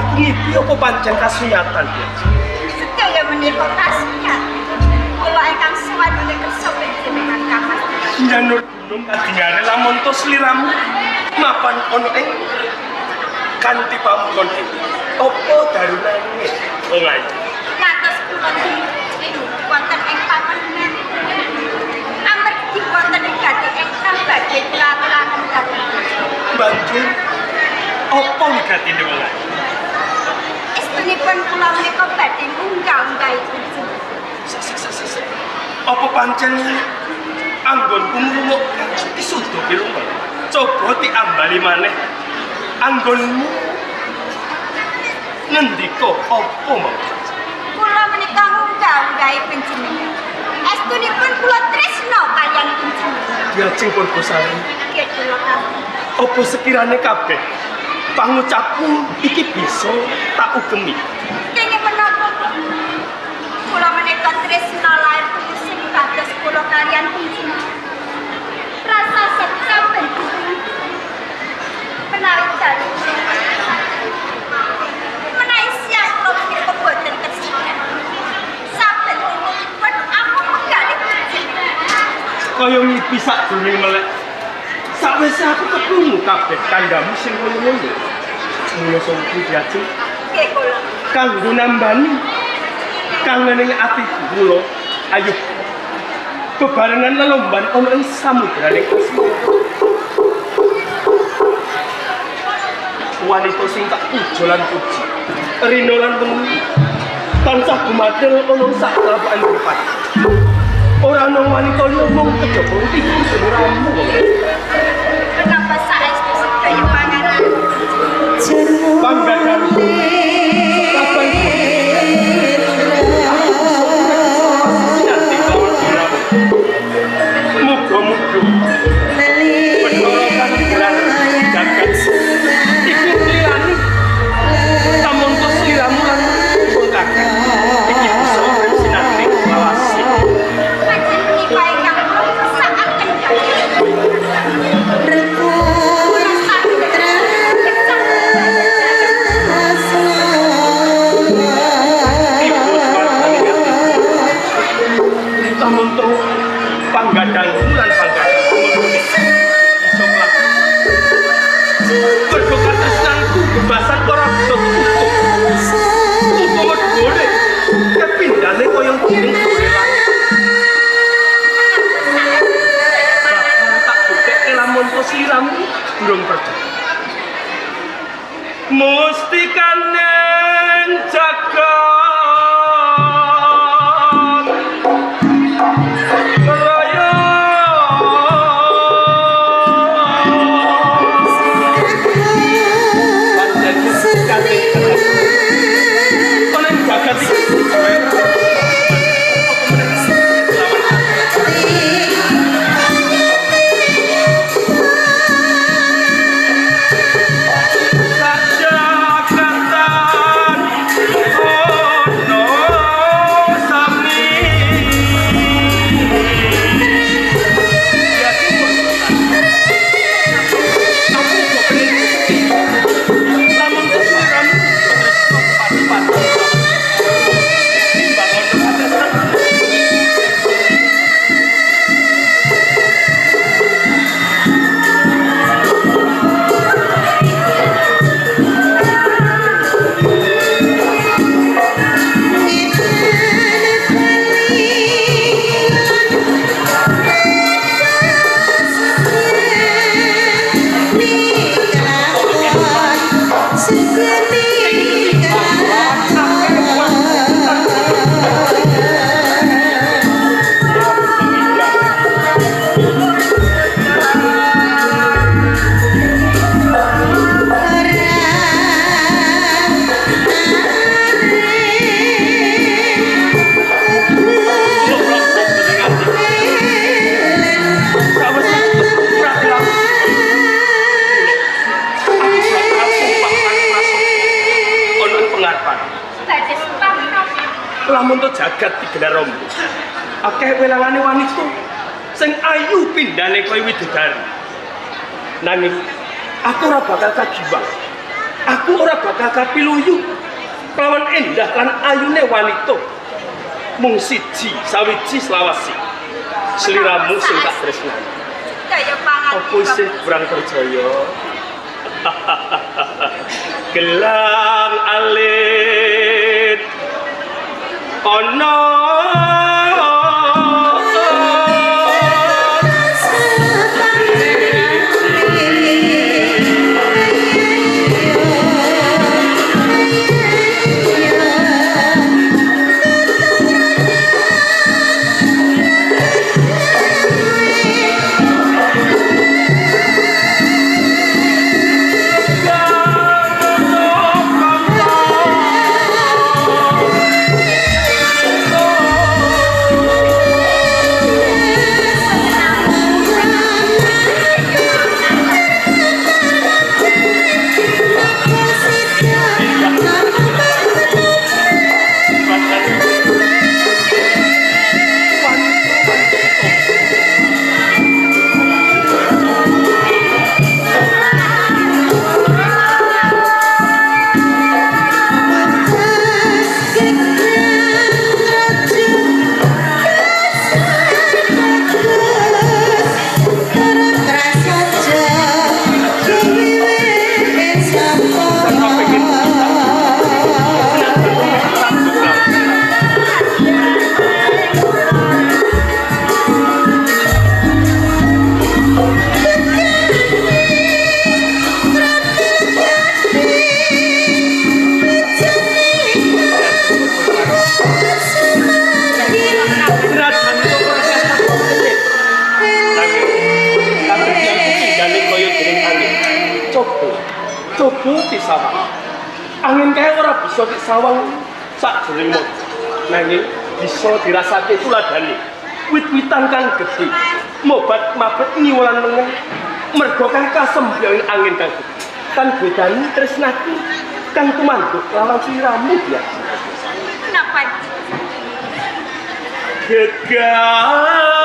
aku ngipi apa pancen kasunyatan ya? Sedaya menika kasunyat. Kula ingkang sowan menika kersa panjenengan Kamas. Nyanur gunung kadingare lamun to sliramu mapan ono ing kanthi pamukon iki. Apa darunane? Oh ngayi. Ngantos kula wonten ing pamanengan. Amargi wonten ing gati ingkang badhe kula-aturaken dhateng. Banjur apa wigatine wong ayu? Estunipun kula menika badhe unggah-unggahipun. Apa pancen anggonku mrungok disudo pirungan? Coba diambali maneh anggonmu ngendika apa mau? Kula menika unggah-unggahipun jenengan. Estunipun kula tresna kaliyan panjenengan. Diajeng Purbasari. Nggih kula kasih. Apa sekirane kabeh pangucapmu iki bisa tak ugemi? Kenging menapa kula menika tresna lair sing kados kula kaliyan panjenengan. Rasa sampun menawi jare. Menawi siang kula menika boten kesian. Sampun pun aku menggali panjenengan. Kaya ngipi sakjroning melek. Sawise aku kekrungu kabeh kandhamu sing ngono-ngono. Mula sawuku diajeng Nggih kula. kanggo nambani kangening ati kula. Ayo bebarengan lelomban ana ing samudraning asmara. Wanita sing tak puja lan puji, rina lan wengi tansah gumatil ana sak telapakan mripat. Ora ana wanita liya mung kejaba iku jeneramu. Kenapa saestu sedaya panganan? Panggadang kapan muga-muga penorokan gelar jagat iku liyane sampun sliramu lan pun kakek iki bisa sinatri lawasi. Pancen menika ingkang saat kendali. Samonto panggadang lan panggadang bisa mlaku. Mergo katresnanku bebasan ora bisa tutup. Upama gole kepindhane kaya gunung sore langit. Bakal tak bukekke lamun sliramu durung percaya. Mustikaning jagat raya pancen kate ana ing jagat iki lamun to jagat digelar rombo. Akeh welangane wanita sing ayu pindhane koyo widodari. Nanging aku ora bakal kajiwang Aku ora bakal kapiluyu lawan endah lan ayune wanita. Mung siji sawiji selawasi. Sliramu sing tak tresnani. Daya pangan. Apa isih kurang percaya? Gelang alit ono coba disawang. Angin kae ora bisa disawang sak jroning mod. Nanging bisa dirasake tuladane. Wit-witan kang gedhe, mobat mabet nyiwalan meneng. Mergo kang kasembyoing angin kang gedhe. Kan bedani tresnaku kang tumanduk lawan sliramu ya. Kenapa? Gegar